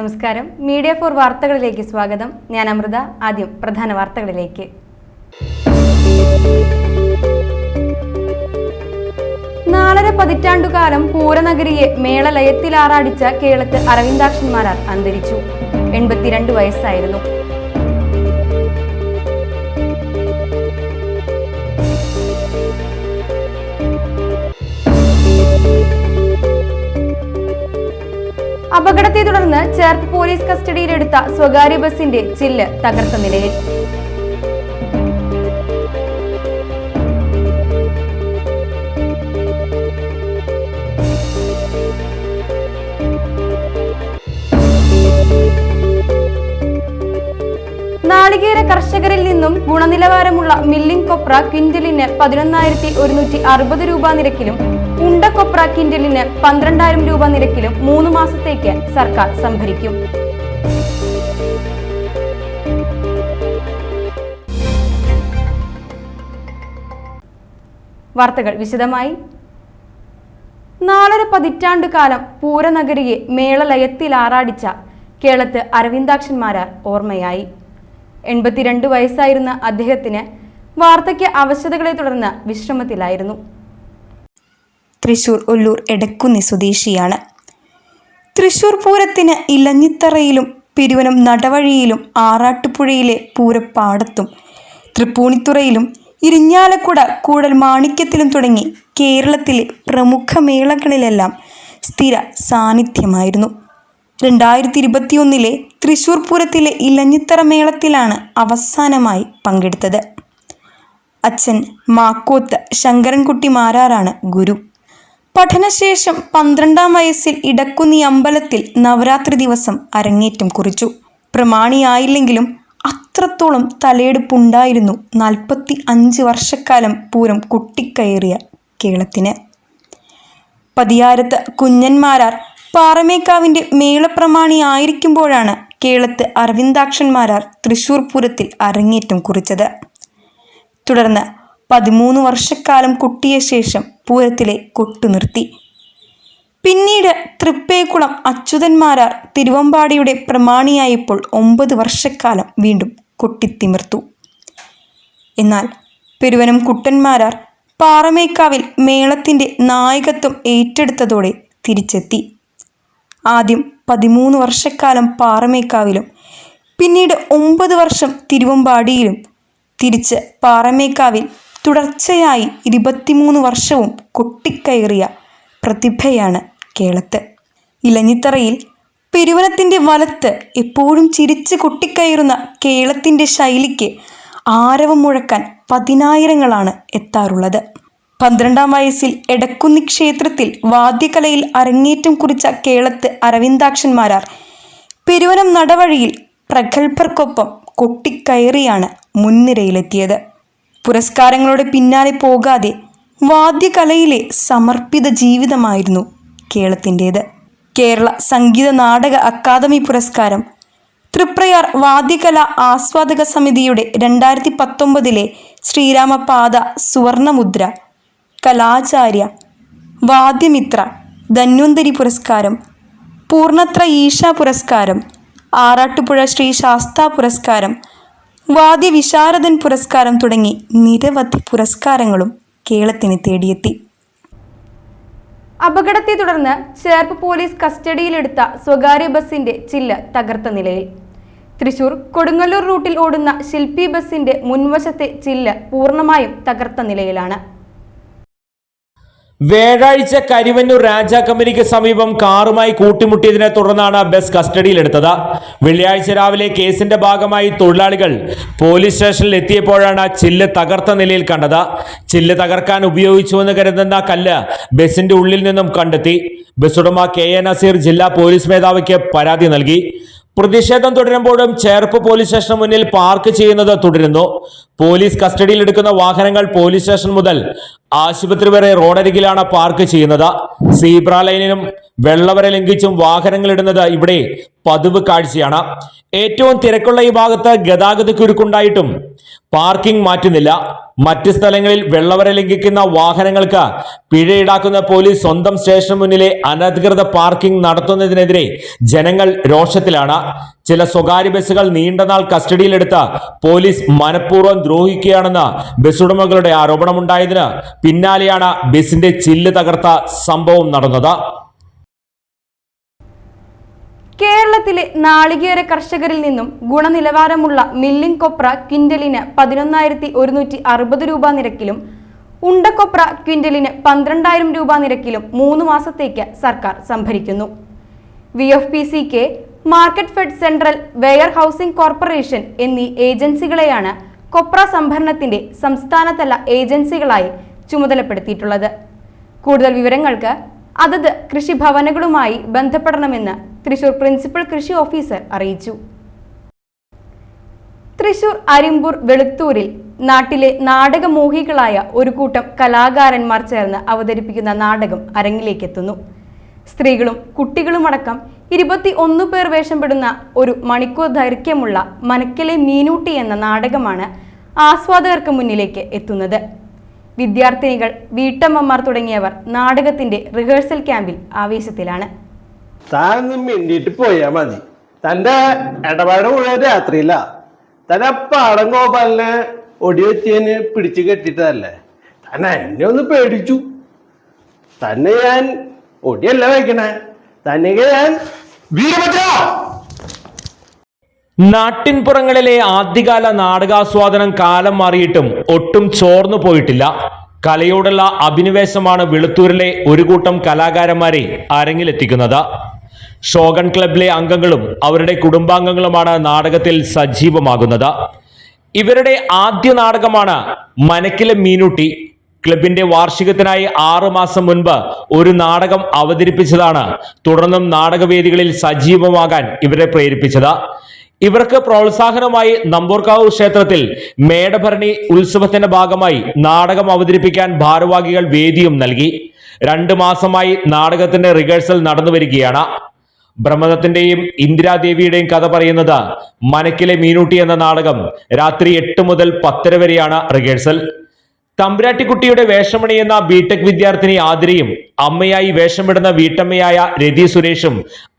നമസ്കാരം. Media for വാർത്തകളിലേക്ക് സ്വാഗതം. ഞാൻ അമൃത. ആദ്യം പ്രധാന വാർത്തകളിലേക്ക്. നാലര പതിറ്റാണ്ടുകാലം പൂരനഗരിയെ മേളലയത്തിലാറാടിച്ച കേളത്ത് അരവിന്ദാക്ഷന്മാരാർ അന്തരിച്ചു. 82 വയസ്സായിരുന്നു. അപകടത്തെ തുടർന്ന് ചേർപ്പ് പോലീസ് കസ്റ്റഡിയിലെടുത്ത സ്വകാര്യ ബസിന്റെ ചില്ല് തകർത്ത നിലയിൽ. നാളികേര കർഷകരിൽ നിന്നും ഗുണനിലവാരമുള്ള മില്ലിംഗ് കൊപ്ര ക്വിന്റലിന് 11,160 രൂപ നിരക്കിലും ഉണ്ടക്കൊപ്ര ക്വിന്റലിന് 12,000 രൂപ നിരക്കിലും 3 മാസത്തേക്ക് സർക്കാർ സംഭരിക്കും. വാർത്തകൾ വിശദമായി. 4 പതിറ്റാണ്ടുകാലം പൂരനഗരിയെ മേളലയത്തിലാറാടിച്ച കേളത്ത് അരവിന്ദാക്ഷന്മാരാർ ഓർമ്മയായി. 82 വയസ്സായിരുന്ന അദ്ദേഹത്തിന് വാർദ്ധക്യ അവശതകളെ തുടർന്ന് വിശ്രമത്തിലായിരുന്നു. തൃശൂർ ഒല്ലൂർ എടക്കുന്നി സ്വദേശിയാണ്. തൃശൂർ പൂരത്തിന് ഇലഞ്ഞിത്തറയിലും പെരുവനം നടവഴിയിലും ആറാട്ടുപുഴയിലെ പൂരപ്പാടത്തും തൃപ്പൂണിത്തുറയിലും ഇരിഞ്ഞാലക്കുട കൂടൽ മാണിക്യത്തിലും തുടങ്ങി കേരളത്തിലെ പ്രമുഖ മേളകളിലെല്ലാം സ്ഥിര സാന്നിധ്യമായിരുന്നു. 2021 തൃശൂർ പൂരത്തിലെ ഇലഞ്ഞിത്തറ മേളത്തിലാണ് അവസാനമായി പങ്കെടുത്തത്. അച്ഛൻ മാക്കോത്ത് ശങ്കരൻകുട്ടി മാരാറാണ് ഗുരു. പഠനശേഷം 12-ാം വയസ്സിൽ ഇടക്കുന്നി അമ്പലത്തിൽ നവരാത്രി ദിവസം അരങ്ങേറ്റം കുറിച്ചു. പ്രമാണിയായില്ലെങ്കിലും അത്രത്തോളം തലയെടുപ്പുണ്ടായിരുന്നു 45 വർഷക്കാലം പൂരം കുട്ടിക്കയറിയ കേളത്തിന്. പതിയാരത്ത് കുഞ്ഞന്മാരാർ പാറമേക്കാവിൻ്റെ മേളപ്രമാണിയായിരിക്കുമ്പോഴാണ് കേളത്ത് അരവിന്ദാക്ഷന്മാരാർ തൃശൂർ പൂരത്തിൽ അരങ്ങേറ്റം കുറിച്ചത്. തുടർന്ന് 13 വർഷക്കാലം കൊട്ടിയ ശേഷം പൂരത്തിലെ കൊട്ടു നിർത്തി. പിന്നീട് തൃപ്പേക്കുളം അച്യുതന്മാരാർ തിരുവമ്പാടിയുടെ പ്രമാണിയായപ്പോൾ 9 വർഷക്കാലം വീണ്ടും കൊട്ടിത്തിമിർത്തു. എന്നാൽ പെരുവനം കുട്ടന്മാരാർ പാറമേക്കാവിൽ മേളത്തിൻ്റെ നായകത്വം ഏറ്റെടുത്തതോടെ തിരിച്ചെത്തി. ആദ്യം 13 വർഷക്കാലം പാറമേക്കാവിലും പിന്നീട് 9 വർഷം തിരുവമ്പാടിയിലും തിരിച്ച് പാറമേക്കാവിൽ തുടർച്ചയായി 23 വർഷവും കൊട്ടിക്കയറിയ പ്രതിഭയാണ് കേളത്ത്. ഇലഞ്ഞിത്തറയിൽ പെരുവനത്തിൻ്റെ വലത്ത് എപ്പോഴും ചിരിച്ച് കൊട്ടിക്കയറുന്ന കേളത്തിൻ്റെ ശൈലിക്ക് ആരവം മുഴക്കാൻ പതിനായിരങ്ങളാണ് എത്താറുള്ളത്. 12-ാം വയസ്സിൽ എടക്കുന്നി ക്ഷേത്രത്തിൽ വാദ്യകലയിൽ അരങ്ങേറ്റം കുറിച്ച കേളത്ത് അരവിന്ദാക്ഷന്മാരാർ പെരുവനം നടവഴിയിൽ പ്രഗത്ഭർക്കൊപ്പം കൊട്ടിക്കയറിയാണ് മുൻനിരയിലെത്തിയത്. പുരസ്കാരങ്ങളുടെ പിന്നാലെ പോകാതെ വാദ്യകലയിലെ സമർപ്പിത ജീവിതമായിരുന്നു കേളത്തിൻ്റേത്. കേരള സംഗീത നാടക അക്കാദമി പുരസ്കാരം, തൃപ്രയാർ വാദ്യകല ആസ്വാദക സമിതിയുടെ 2019 ശ്രീരാമപാദ സുവർണമുദ്ര, കലാചാര്യ, വാദ്യമിത്ര, ധന്വന്തരി പുരസ്കാരം, പൂർണ്ണത്ര ഈശ പുരസ്കാരം, ആറാട്ടുപുഴ ശ്രീ ശാസ്താ പുരസ്കാരം, വാദ്യവിശാരദൻ പുരസ്കാരം തുടങ്ങി നിരവധി പുരസ്കാരങ്ങളും കേളത്തിന് തേടിയെത്തി. അപകടത്തെ തുടർന്ന് ചേർപ്പ് പോലീസ് കസ്റ്റഡിയിലെടുത്ത സ്വകാര്യ ബസിന്റെ ചില്ല് തകർത്ത നിലയിൽ. തൃശൂർ കൊടുങ്ങല്ലൂർ റൂട്ടിൽ ഓടുന്ന ശില്പി ബസിന്റെ മുൻവശത്തെ ചില്ല് പൂർണ്ണമായും തകർത്ത നിലയിലാണ്. വ്യാഴാഴ്ച കരിവന്നൂർ രാജാ കമ്പനിക്ക് സമീപം കാറുമായി കൂട്ടിമുട്ടിയതിനെ തുടർന്നാണ് ബസ് കസ്റ്റഡിയിലെടുത്തത്. വെള്ളിയാഴ്ച രാവിലെ കേസിന്റെ ഭാഗമായി തൊഴിലാളികൾ പോലീസ് സ്റ്റേഷനിൽ എത്തിയപ്പോഴാണ് ചില്ല് തകർത്ത നിലയിൽ കണ്ടത്. ചില്ല് തകർക്കാൻ ഉപയോഗിച്ചുവെന്ന് കരുതുന്ന കല്ല് ബസിന്റെ ഉള്ളിൽ നിന്നും കണ്ടെത്തി. ബസ് ഉടമ KA നസീർ ജില്ലാ പോലീസ് മേധാവിക്ക് പരാതി നൽകി. പ്രതിഷേധം തുടരുമ്പോഴും ചേർപ്പ് പോലീസ് സ്റ്റേഷന് മുന്നിൽ പാർക്ക് ചെയ്യുന്നത് തുടരുന്നു. പോലീസ് കസ്റ്റഡിയിലെടുക്കുന്ന വാഹനങ്ങൾ പോലീസ് സ്റ്റേഷൻ മുതൽ ആശുപത്രി വരെ റോഡരികിലാണ് പാർക്ക് ചെയ്യുന്നത്. സീബ്ര ലൈനിനും വെള്ളവര ലംഘിച്ചും വാഹനങ്ങൾ ഇടുന്നത് ഇവിടെ പതിവ് കാഴ്ചയാണ്. ഏറ്റവും തിരക്കുള്ള ഈ ഭാഗത്ത് ഗതാഗത കുരുക്കുണ്ടായിട്ടും പാർക്കിംഗ് മാറ്റുന്നില്ല. മറ്റ് സ്ഥലങ്ങളിൽ വെള്ളവര ലംഘിക്കുന്ന വാഹനങ്ങൾക്ക് പിഴ ഈടാക്കുന്ന പോലീസ് സ്വന്തം സ്റ്റേഷന് മുന്നിലെ അനധികൃത പാർക്കിംഗ് നടത്തുന്നതിനെതിരെ ജനങ്ങൾ രോഷത്തിലാണ്. ചില സ്വകാര്യ ബസ്സുകൾ നീണ്ടനാൾ കസ്റ്റഡിയിലെടുത്ത് പോലീസ് മനഃപൂർവ്വം ദ്രോഹിക്കുകയാണെന്ന് ബസ്സുടമകളുടെ ആരോപണമുണ്ടായതിന് പിന്നാലെയാണ് ബസിന്റെ ചില്ല് തകർത്ത സംഭവം നടന്നത്. കേരളത്തിലെ നാളികേര കർഷകരിൽ നിന്നും ഗുണനിലവാരമുള്ള മില്ലിംഗ് കൊപ്ര ക്വിന്റലിന് 11,160 രൂപ നിരക്കിലും ഉണ്ടക്കൊപ്ര ക്വിന്റലിന് 12,000 രൂപ നിരക്കിലും 3 മാസത്തേക്ക് സർക്കാർ സംഭരിക്കുന്നു. VFPCK, market fed central warehousing corporation എന്നീ ഏജൻസികളെയാണ് കൊപ്ര സംഭരണത്തിന്റെ സംസ്ഥാനതല ഏജൻസികളായി ചുമതലപ്പെടുത്തിയിട്ടുള്ളത്. കൂടുതൽ വിവരങ്ങൾക്ക് അതത് കൃഷിഭവനുകളുമായി ബന്ധപ്പെടണമെന്ന് തൃശൂർ പ്രിൻസിപ്പൽ കൃഷി ഓഫീസർ അറിയിച്ചു. തൃശൂർ അരിമ്പൂർ വെളുത്തൂരിൽ നാട്ടിലെ നാടകമോഹികളായ ഒരു കൂട്ടം കലാകാരന്മാർ ചേർന്ന് അവതരിപ്പിക്കുന്ന നാടകം അരങ്ങിലേക്കെത്തുന്നു. സ്ത്രീകളും കുട്ടികളുമടക്കം 21 പേർ വേഷംപെടുന്ന ഒരു മണിക്കൂർ ദൈർഘ്യമുള്ള മനക്കിലെ മീനൂട്ടി എന്ന നാടകമാണ് ആസ്വാദകർക്ക് മുന്നിലേക്ക് എത്തുന്നത്. വിദ്യാർത്ഥിനികൾ, വീട്ടമ്മമാർ തുടങ്ങിയവർ നാടകത്തിന്റെ റിഹേഴ്സൽ ക്യാമ്പിൽ ആവേശത്തിലാണ്. താനൊന്നും മിണ്ടിയിട്ട് പോയാ മതി. തന്റെ ഇടപാട് മുഴുവൻ രാത്രിയില്ല. തന്നെ പാടം ഗോപാലിനെ ഒടിവെച്ചതിന് പിടിച്ചു കെട്ടിട്ടതല്ലേ. തന്നെ എന്നെ ഒന്ന് പേടിച്ചു. തന്നെ ഞാൻ ഒടിയല്ല വയ്ക്കണേ, തന്നെ ഞാൻ വീരഭദ്ര. നാട്ടിൻപുറങ്ങളിലെ ആദ്യകാല നാടകാസ്വാദനം കാലം മാറിയിട്ടും ഒട്ടും ചോർന്നു പോയിട്ടില്ല. കലയോടുള്ള അഭിനിവേശമാണ് വെളുത്തൂരിലെ ഒരു കൂട്ടം കലാകാരന്മാരെ അരങ്ങിലെത്തിക്കുന്നത്. ഷോഗൺ ക്ലബിലെ അംഗങ്ങളും അവരുടെ കുടുംബാംഗങ്ങളുമാണ് നാടകത്തിൽ സജീവമാകുന്നത്. ഇവരുടെ ആദ്യ നാടകമാണ് മനക്കിലെ മീനൂട്ടി. ക്ലബിന്റെ വാർഷികത്തിനായി 6 മാസം മുൻപ് ഒരു നാടകം അവതരിപ്പിച്ചതാണ് തുടർന്നും നാടകവേദികളിൽ സജീവമാകാൻ ഇവരെ പ്രേരിപ്പിച്ചത്. ഇവർക്ക് പ്രോത്സാഹനമായി നമ്പൂർക്കാവ് ക്ഷേത്രത്തിൽ മേടഭരണി ഉത്സവത്തിന്റെ ഭാഗമായി നാടകം അവതരിപ്പിക്കാൻ ഭാരവാഹികൾ വേദിയും നൽകി. 2 മാസമായി നാടകത്തിന്റെ റിഹേഴ്സൽ നടന്നു വരികയാണ്. ബ്രഹ്മദത്തിന്റെയും ഇന്ദിരാദേവിയുടെയും കഥ പറയുന്നത് മനക്കിലെ മീനൂട്ടി എന്ന നാടകം രാത്രി 8 മുതൽ 10 വരെയാണ് റിഹേഴ്സൽ. തമ്പുരാട്ടിക്കുട്ടിയുടെ വേഷമണിയുന്ന ബിടെക് വിദ്യാർത്ഥിനി ആതിരയും അമ്മയായി വേഷമിടുന്ന വീട്ടമ്മയായ രതി സുരേഷും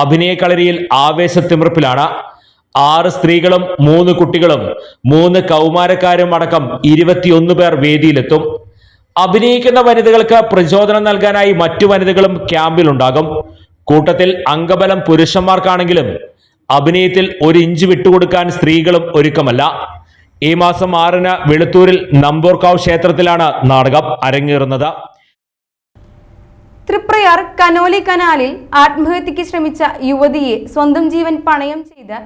അഭിനയ കളരിയിൽ ആവേശത്തിമിർപ്പിലാണ്. 6 സ്ത്രീകളും 3 കുട്ടികളും 3 കൗമാരക്കാരും അടക്കം 21 പേർ വേദിയിലെത്തും. അഭിനയിക്കുന്ന വനിതകൾക്ക് പ്രചോദനം നൽകാനായി മറ്റു വനിതകളും ക്യാമ്പിലുണ്ടാകും. കൂട്ടത്തിൽ അംഗബലം പുരുഷന്മാർക്കാണെങ്കിലും അഭിനയത്തിൽ 1 ഇഞ്ച് വിട്ടുകൊടുക്കാൻ സ്ത്രീകളും ഒരുക്കമല്ല. ഈ മാസം 6-ന് വെളുത്തൂരിൽ നമ്പൂർക്കാവ് ക്ഷേത്രത്തിലാണ് നാടകം അരങ്ങേറുന്നത്. തൃപ്രയാർ കനോലി കനാലിൽ ആത്മഹത്യക്ക് ശ്രമിച്ച യുവതിയെ സ്വന്തം ജീവൻ പണയം ചെയ്ത്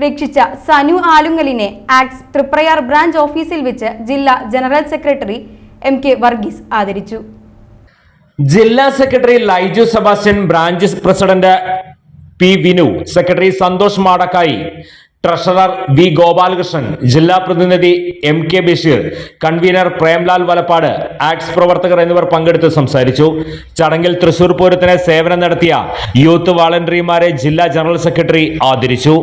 രക്ഷിച്ച സനു ആലുങ്ങലിനെ ആക്സ് തൃപ്രയാർ ബ്രാഞ്ച് ഓഫീസിൽ വെച്ച് ജില്ലാ ജനറൽ സെക്രട്ടറി MK വർഗീസ് ആദരിച്ചു. ജില്ലാ secretary Laiju Sebastian, branch president P Vinu, secretary Santhosh Madakkayi, treasurer V Gopalakrishnan, ജില്ലാ പ്രതിനിധി MK ബഷീർ, കൺവീനർ പ്രേംലാൽ വലപ്പാട്, ആക്സ് പ്രവർത്തകർ എന്നിവർ പങ്കെടുത്ത് സംസാരിച്ചു. ചടങ്ങിൽ തൃശൂർ പൂരത്തിന് സേവനം നടത്തിയ യൂത്ത് വാളണ്ടറിമാരെ ജില്ലാ ജനറൽ സെക്രട്ടറി ആദരിച്ചു.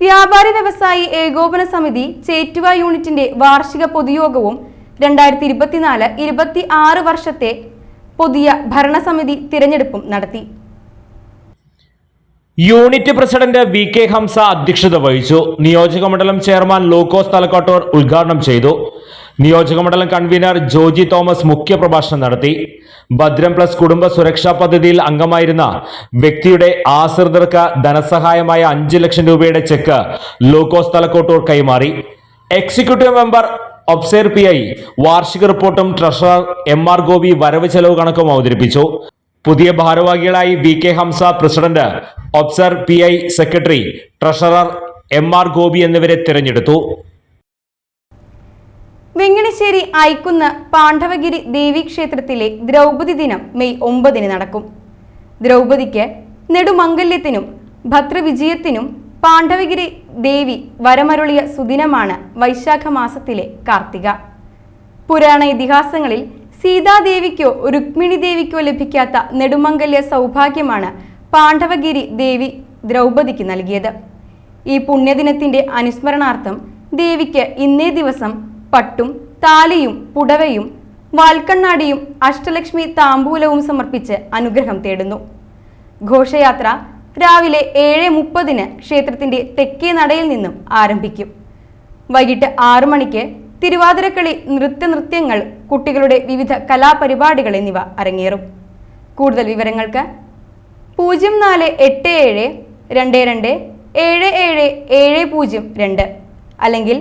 വ്യാപാരി വ്യവസായി ഏകോപന സമിതി ചേറ്റുവ യൂണിറ്റിന്റെ വാർഷിക പൊതുയോഗവും 2024-26 വർഷത്തെ പുതിയ ഭരണസമിതി തിരഞ്ഞെടുപ്പും നടത്തി. യൂണിറ്റ് പ്രസിഡന്റ് VK ഹംസ അധ്യക്ഷത വഹിച്ചു. നിയോജകമണ്ഡലം ചെയർമാൻ ലൂക്കോസ് തലക്കോട്ടൂർ ഉദ്ഘാടനം ചെയ്തു. നിയോജകമണ്ഡലം കൺവീനർ ജോജി തോമസ് മുഖ്യപ്രഭാഷണം നടത്തി. ഭദ്രം പ്ലസ് കുടുംബ സുരക്ഷാ പദ്ധതിയിൽ അംഗമായിരുന്ന വ്യക്തിയുടെ ആശ്രിതർക്ക് ധനസഹായമായ 5 ലക്ഷം രൂപയുടെ ചെക്ക് ലൂക്കോസ് തലക്കോട്ടൂർ കൈമാറി. എക്സിക്യൂട്ടീവ് മെമ്പർ ഒബ്സേർ PI വാർഷിക റിപ്പോർട്ടും ട്രഷറർ MR ഗോപി വരവ് ചെലവ് കണക്കും അവതരിപ്പിച്ചു. പുതിയ ഭാരവാഹികളായി VK ഹംസ പ്രസിഡന്റ്, ഒബ്സർ PI secretary, treasurer MR Gopi എന്നിവരെ തിരഞ്ഞെടുത്തു. വെങ്ങണിശ്ശേരി ഐക്കുന്ന് പാണ്ഡവഗിരി ദേവീക്ഷേത്രത്തിലെ ദ്രൗപദി ദിനം മെയ് 9-ന് നടക്കും. ദ്രൗപദിക്ക് നെടുമംഗല്യത്തിനും ഭദ്രവിജയത്തിനും പാണ്ഡവഗിരി ദേവി വരമരുളിയ സുദിനമാണ് വൈശാഖ മാസത്തിലെ കാർത്തിക. പുരാണ ഇതിഹാസങ്ങളിൽ സീതാദേവിക്കോ രുക്മിണി ദേവിക്കോ ലഭിക്കാത്ത നെടുമംഗല്യ സൗഭാഗ്യമാണ് പാണ്ഡവഗിരി ദേവി ദ്രൗപദിക്ക് നൽകിയത്. ഈ പുണ്യദിനത്തിന്റെ അനുസ്മരണാർത്ഥം ദേവിക്ക് ഇന്നേ ദിവസം പട്ടും താലിയും പുടവയും വാൽക്കണ്ണാടിയും അഷ്ടലക്ഷ്മി താമ്പൂലവും സമർപ്പിച്ച് അനുഗ്രഹം തേടുന്നു. ഘോഷയാത്ര രാവിലെ 7:30 ക്ഷേത്രത്തിന്റെ തെക്കേ നടയിൽ നിന്നും ആരംഭിക്കും. വൈകിട്ട് 6 മണിക്ക് തിരുവാതിരക്കളി, നൃത്യങ്ങൾ, കുട്ടികളുടെ വിവിധ കലാപരിപാടികൾ എന്നിവ അരങ്ങേറും. കൂടുതൽ വിവരങ്ങൾക്ക് 0487 22 77 അല്ലെങ്കിൽ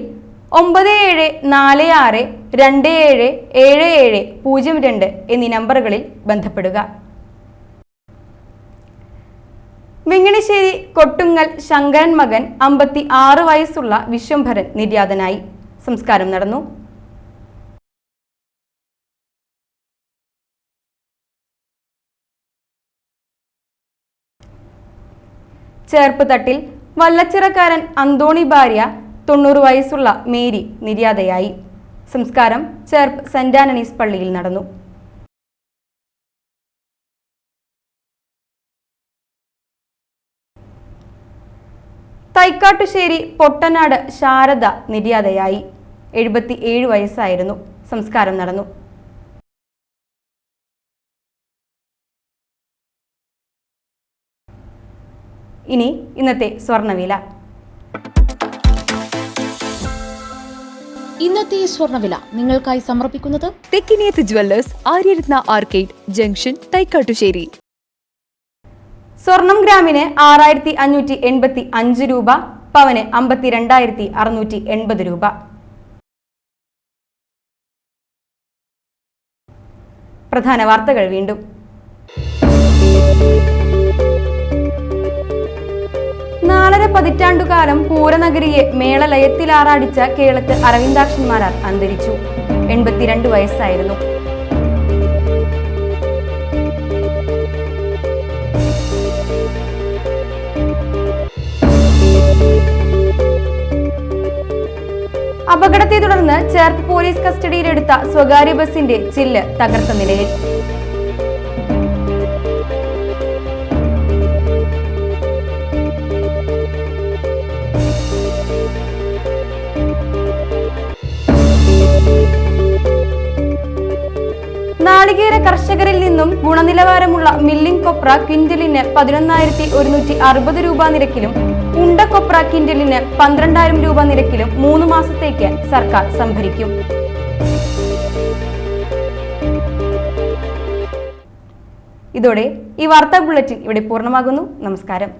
9746 27 77 02 എന്നീ നമ്പറുകളിൽ ബന്ധപ്പെടുക. വെങ്ങണിശ്ശേരി കൊട്ടുങ്ങൽ ശങ്കരൻ മകൻ 56 വയസ്സുള്ള വിശ്വംഭരൻ നിര്യാതനായി. സംസ്കാരം നടന്നു. ചേർപ്പ് തട്ടിൽ വല്ലച്ചിറക്കാരൻ അന്തോണി ഭാര്യ 90 വയസ്സുള്ള മേരി നിര്യാതയായി. സംസ്കാരം ചേർപ്പ് സെന്റ് ആന്റണീസ് പള്ളിയിൽ നടന്നു. തൈക്കാട്ടുശ്ശേരി പൊട്ടനാട് ശാരദ നിര്യാതയായി. 77 വയസ്സായിരുന്നു. സംസ്കാരം നടന്നു. ഇനി ഇന്നത്തെ സ്വർണ്ണവില. ഇന്നത്തെ സ്വർണ്ണവില നിങ്ങൾക്കായി സമർപ്പിക്കുന്നത് Thekkiniyath jewellers, Aryaratna arcade junction, Thaikkattussery. സ്വർണം ഗ്രാമിന് 6585 രൂപ, പവന് 52,680 രൂപ. പ്രധാന വാർത്തകൾ വീണ്ടും. നാലര പതിറ്റാണ്ടുകാലം പൂരനഗരിയെ മേളലയത്തിലാറാടിച്ച കേളത്ത് അരവിന്ദാക്ഷന്മാരാർ അന്തരിച്ചു. 82 വയസ്സായിരുന്നു. അപകടത്തെ തുടർന്ന് ചേർപ്പ് പോലീസ് കസ്റ്റഡിയിലെടുത്ത സ്വകാര്യ ബസിന്റെ ചില്ല് തകർത്ത നിലയിൽ. നാളികേര കർഷകരിൽ നിന്നും ഗുണനിലവാരമുള്ള മില്ലിംഗ് കൊപ്ര ക്വിന്റലിന് 11,160 രൂപ നിരക്കിലും ഉണ്ടക്കൊപ്ര ക്വിന്റലിന് 12,000 രൂപ നിരക്കിലും 3 മാസത്തേക്ക് സർക്കാർ സംഭരിക്കും. ഇതോടെ ഈ വാർത്താ ബുള്ളറ്റിൻ ഇവിടെ പൂർണ്ണമാകുന്നു. നമസ്കാരം.